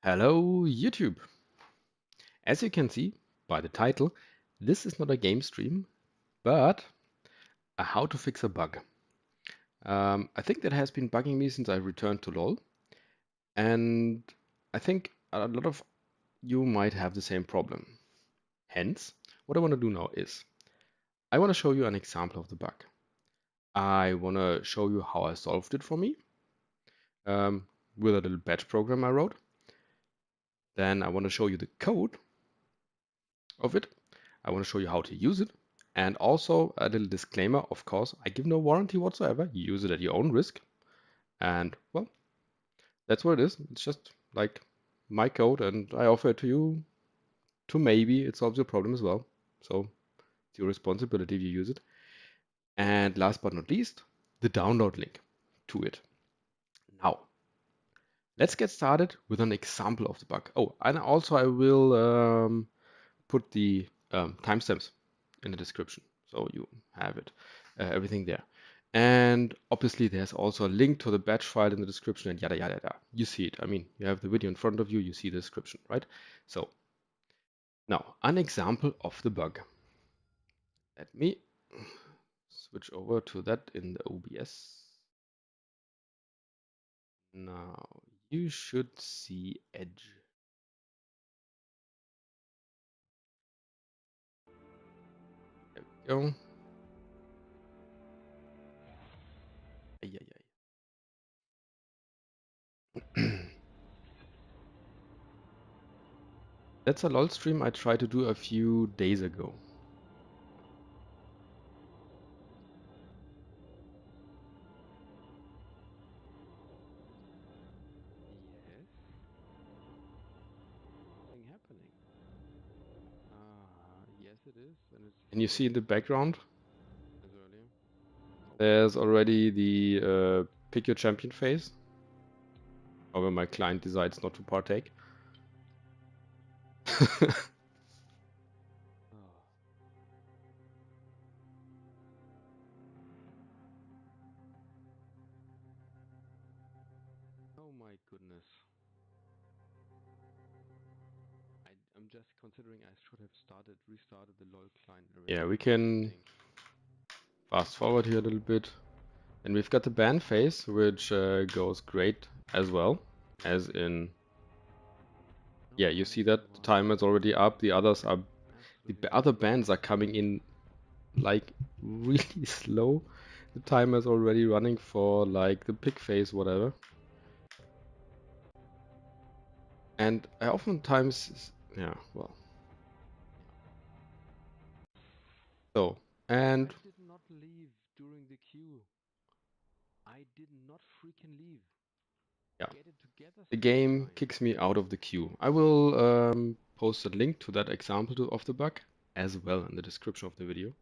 Hello YouTube! As you can see by the title, this is not a game stream, but a how to fix a bug. I think that has been bugging me since I returned to LoL, and I think a lot of you might have the same problem. Hence, what I want to do now is, I want to show you an example of the bug. I want to show you how I solved it for me, with a little batch program I wrote. Then I want to show you the code of it. I want to show you how to use it. And also a little disclaimer, of course, I give no warranty whatsoever. You use it at your own risk. And well, that's what it is. It's just like my code and I offer it to you to maybe it solves your problem as well. So it's your responsibility if you use it. And last but not least, the download link to it. Now, let's get started with an example of the bug. Oh, and also I will put the timestamps in the description, so you have it, everything there. And obviously there's also a link to the batch file in the description and yada yada yada. You see it. I mean, you have the video in front of you, you see the description, right? So now an example of the bug. Let me switch over to that in the OBS. Now you should see Edge. There we go. Ay, ay, ay. That's a LOL stream I tried to do a few days ago. Yes. Something happening. Yes, it is. And you see in the background, as earlier, there's already the pick your champion phase. However, my client decides not to partake. Oh my goodness. I'm just considering I should have restarted the LOL client. Yeah, we can fast forward here a little bit. And we've got the ban phase, which goes great as well, as in, yeah, you see that the timer is already up. The other bans are coming in like really slow. The timer is already running for like the pick phase, whatever. And I oftentimes, yeah, well. So, and I did not leave during the queue. I did not freaking leave. Yeah, the game kicks me out of the queue. I will post a link to that example of the bug as well in the description of the video,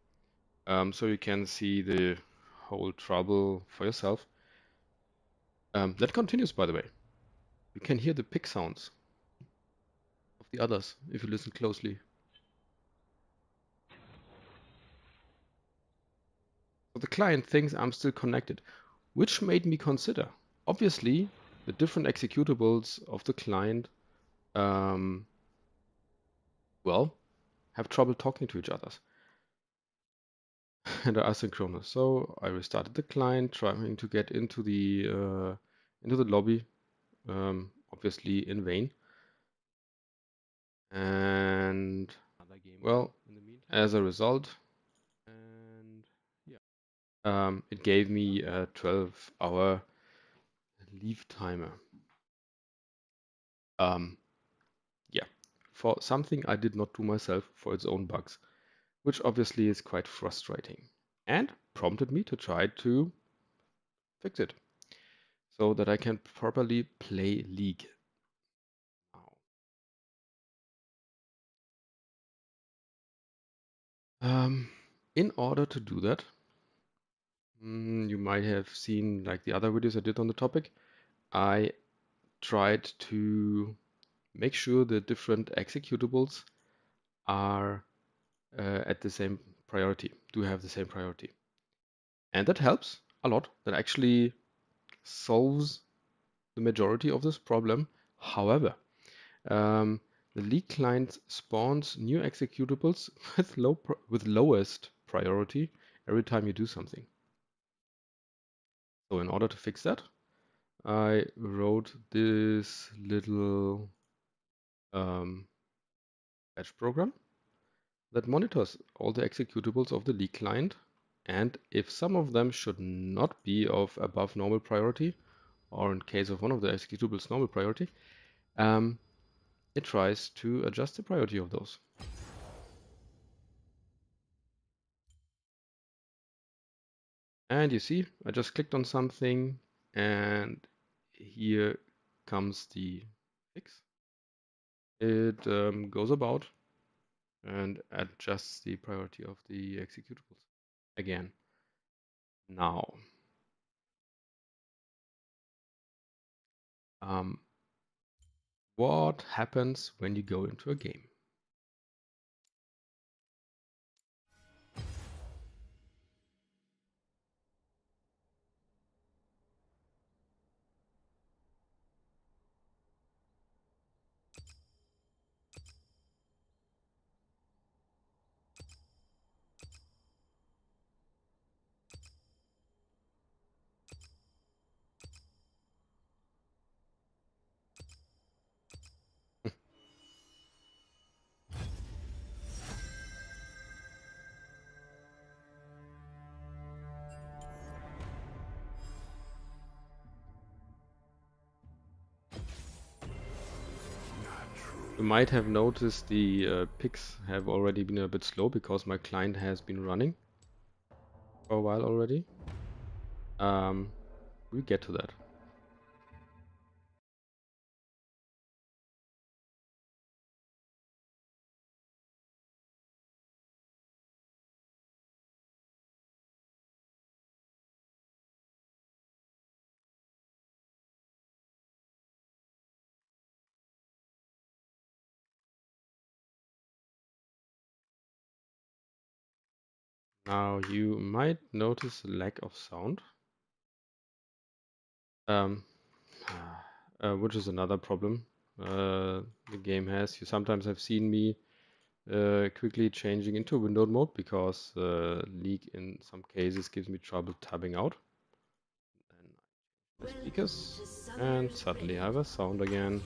so you can see the whole trouble for yourself. That continues, by the way. You can hear the pick sounds of the others if you listen closely. So the client thinks I'm still connected, which made me consider, obviously, the different executables of the client, well, have trouble talking to each other. And are asynchronous. So I restarted the client, trying to get into the lobby, obviously in vain. And well, as a result, it gave me a 12-hour leave timer. Yeah, for something I did not do myself for its own bugs, which obviously is quite frustrating, and prompted me to try to fix it so that I can properly play League. In order to do that, you might have seen like the other videos I did on the topic. I tried to make sure the different executables are at the same priority, do have the same priority. And that helps a lot. That actually solves the majority of this problem. However, The leak client spawns new executables with lowest priority every time you do something. So in order to fix that, I wrote this little batch program that monitors all the executables of the leak client, and if some of them should not be of above normal priority, or in case of one of the executables normal priority, it tries to adjust the priority of those. And you see, I just clicked on something, and here comes the fix. It goes about and adjusts the priority of the executables again. Now, what happens when you go into a game? You might have noticed the picks have already been a bit slow because my client has been running for a while already. We'll get to that. Now you might notice a lack of sound, which is another problem the game has. You sometimes have seen me quickly changing into windowed mode because leak in some cases gives me trouble tabbing out. Then I change my speakers and suddenly I have a sound again.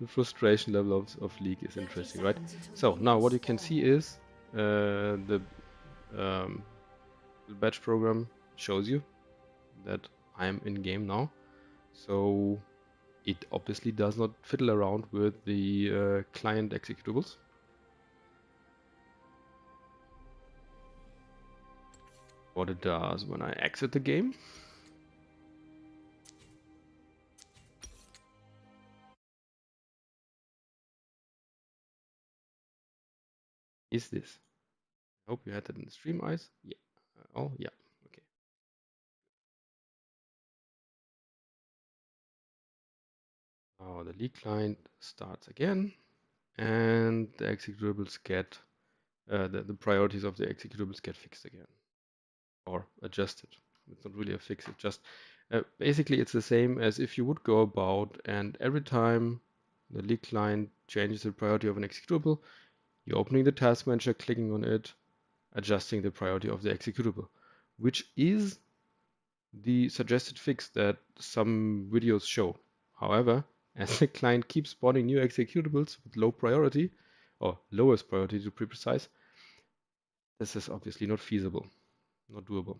The frustration level of leak is interesting, right? So now what you can see is the batch program shows you that I am in game now. So it obviously does not fiddle around with the client executables. What it does when I exit the game is this. I hope you had that in the stream eyes. Yeah. Oh, yeah. Okay. Now the leak client starts again, and the executables get the priorities of the executables get fixed again or adjusted. It's not really a fix. It just basically it's the same as if you would go about and every time the leak client changes the priority of an executable, you're opening the task manager, clicking on it, adjusting the priority of the executable, which is the suggested fix that some videos show. However, as the client keeps spawning new executables with low priority, or lowest priority to be precise, this is obviously not feasible, not doable.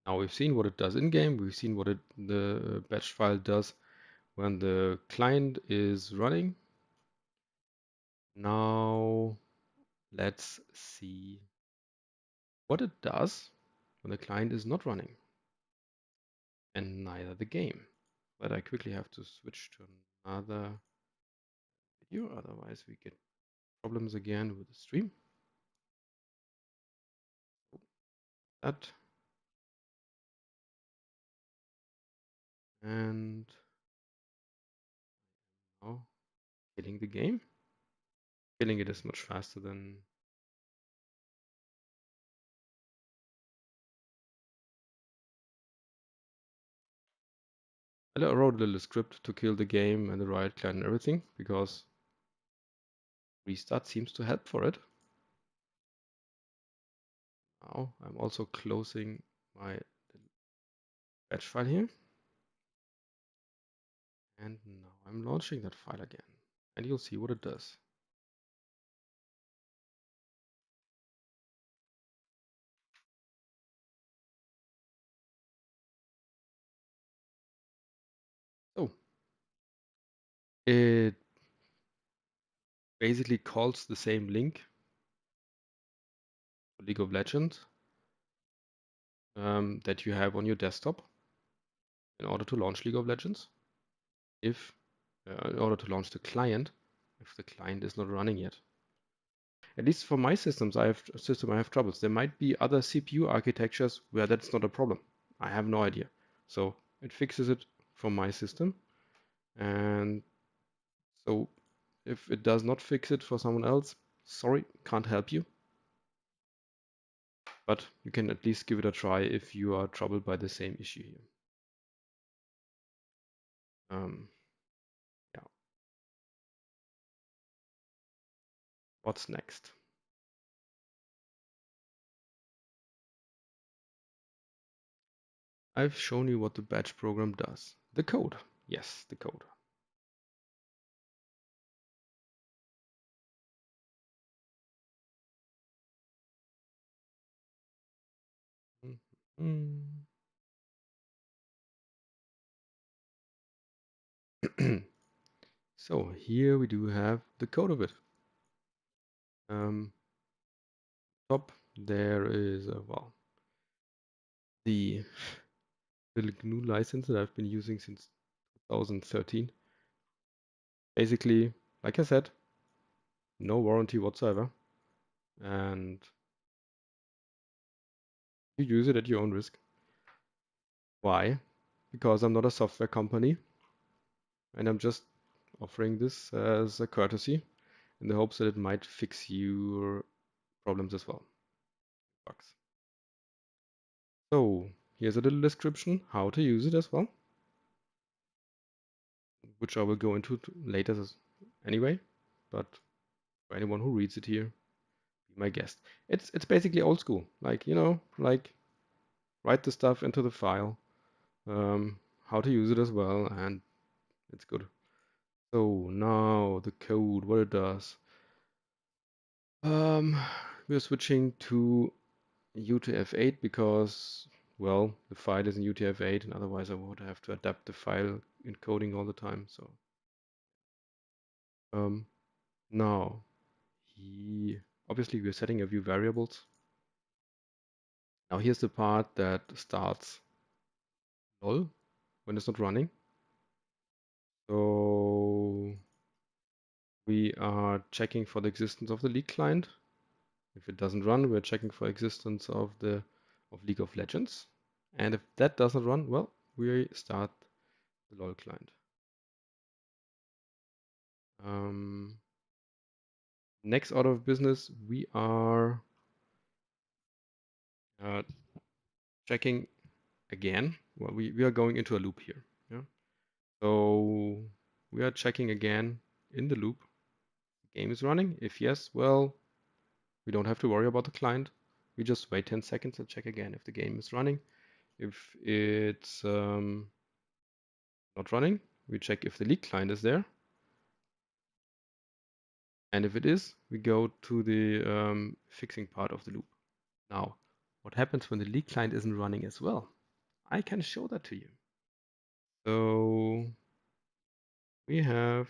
Now we've seen what it does in-game, we've seen what the batch file does when the client is running. Now let's see what it does when the client is not running and neither the game. But I quickly have to switch to another video, otherwise we get problems again with the stream. That and now killing the game. Killing it is much faster than I wrote a little script to kill the game and the riot client and everything, because restart seems to help for it. Now I'm also closing my batch file here. And now I'm launching that file again. And you'll see what it does. So it basically calls the same link for League of Legends that you have on your desktop in order to launch League of Legends. If in order to launch the client, if the client is not running yet. At least for my systems, I have troubles. There might be other CPU architectures where that's not a problem. I have no idea. So it fixes it for my system, and so if it does not fix it for someone else, sorry, can't help you. But you can at least give it a try if you are troubled by the same issue here. Yeah. What's next? I've shown you what the batch program does. The code. Yes, the code. So here we do have the code of it. Top there is well, the GNU license that I've been using since 2013. Basically, like I said, no warranty whatsoever, and you use it at your own risk. Why? Because I'm not a software company, and I'm just offering this as a courtesy in the hopes that it might fix your problems as well. Bugs. So here's a little description how to use it as well, which I will go into later anyway, but for anyone who reads it here, be my guest. It's basically old school, like, you know, like write the stuff into the file, how to use it as well, and it's good. So now the code, what it does. We're switching to UTF-8 because, well, the file is in UTF-8, and otherwise I would have to adapt the file encoding all the time. So now obviously we're setting a few variables. Now here's the part that starts null when it's not running. So we are checking for the existence of the League client. If it doesn't run, we're checking for existence of League of Legends. And if that doesn't run, well, we start the LOL client. Next order of business, we are checking again. Well, we are going into a loop here. Yeah. So we are checking again in the loop. The game is running. If yes, well, we don't have to worry about the client. We just wait 10 seconds and check again if the game is running. If it's not running, we check if the League client is there. And if it is, we go to the fixing part of the loop. Now, what happens when the League client isn't running as well? I can show that to you. So we have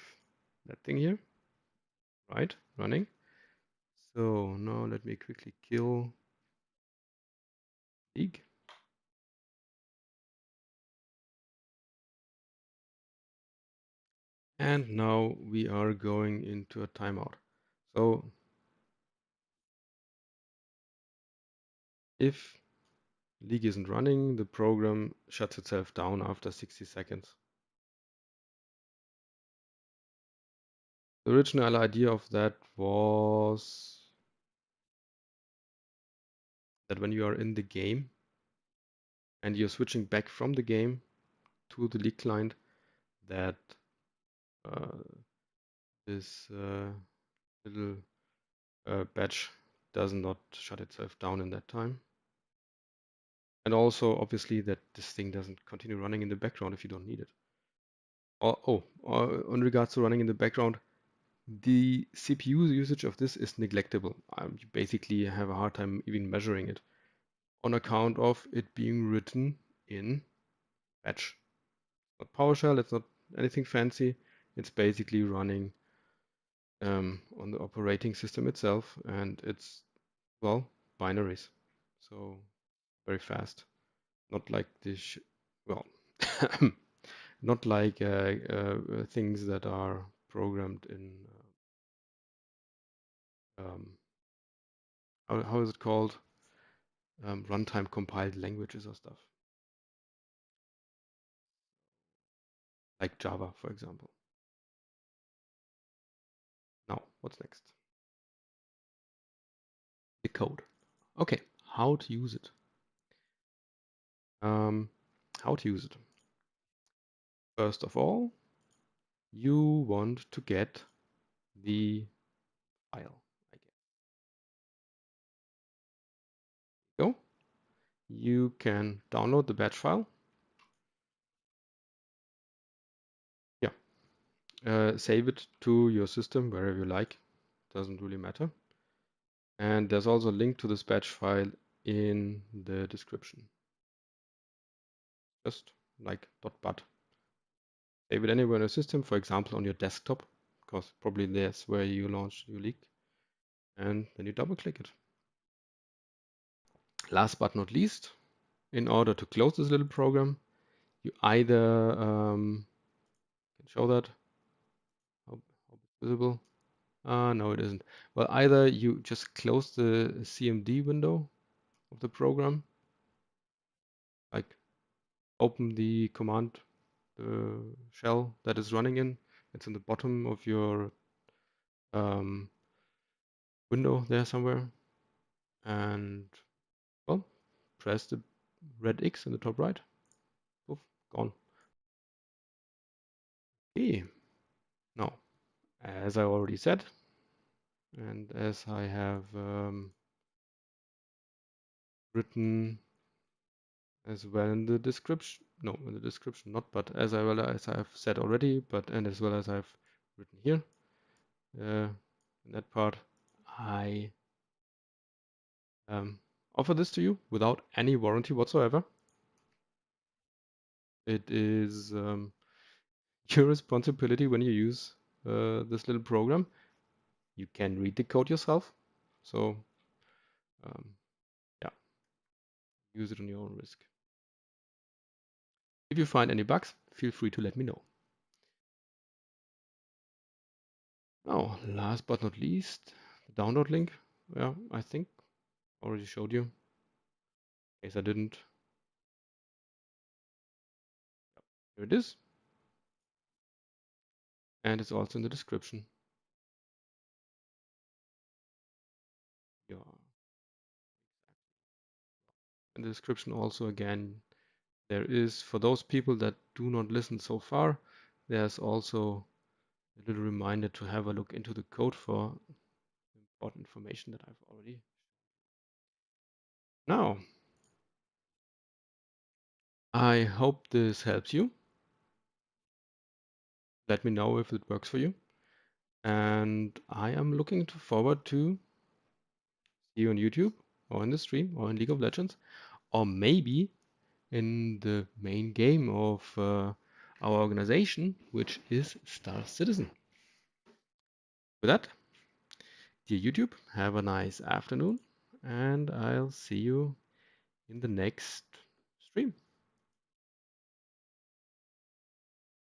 that thing here, right, running. So now let me quickly kill League. And now we are going into a timeout. So if League isn't running, the program shuts itself down after 60 seconds. The original idea of that was that when you are in the game and you're switching back from the game to the leak client that this little batch does not shut itself down in that time. And also, obviously, that this thing doesn't continue running in the background if you don't need it. In regards to running in the background, the CPU usage of this is neglectable. You basically have a hard time even measuring it on account of it being written in batch. Not PowerShell, it's not anything fancy. It's basically running on the operating system itself, and it's, well, binaries. So very fast. Not like this, well, not like things that are programmed in, how is it called? Runtime compiled languages or stuff. Like Java, for example. Now, what's next? The code. Okay, how to use it. How to use it. First of all, you want to get the file. Go. You can download the batch file. Yeah. Save it to your system wherever you like. Doesn't really matter. And there's also a link to this batch file in the description. Just like .bat. Save it anywhere in your system, for example, on your desktop, because probably that's where you launched your leak. And then you double click it. Last but not least, in order to close this little program, you either can show that. Hope it's visible. No, it isn't. Well, either you just close the CMD window of the program, like open the command shell that is running in. It's in the bottom of your window there somewhere. And, well, press the red X in the top right. Poof, gone. Okay. Now, as I already said, and as I have written as well in the description, no, in the description not, but as well as I've said already, but and as well as I've written here in that part, I offer this to you without any warranty whatsoever. It is your responsibility when you use this little program. You can read the code yourself, so yeah, use it on your own risk. If you find any bugs, feel free to let me know. Now, last but not least, the download link. Yeah, I think I already showed you. In case I didn't, here it is. And it's also in the description. Yeah. In the description also, again, there is, for those people that do not listen so far, there's also a little reminder to have a look into the code for important information that I've already. Now, I hope this helps you. Let me know if it works for you. And I am looking forward to see you on YouTube or in the stream or in League of Legends, or maybe in the main game of our organization, which is Star Citizen. With that, dear YouTube, have a nice afternoon, and I'll see you in the next stream.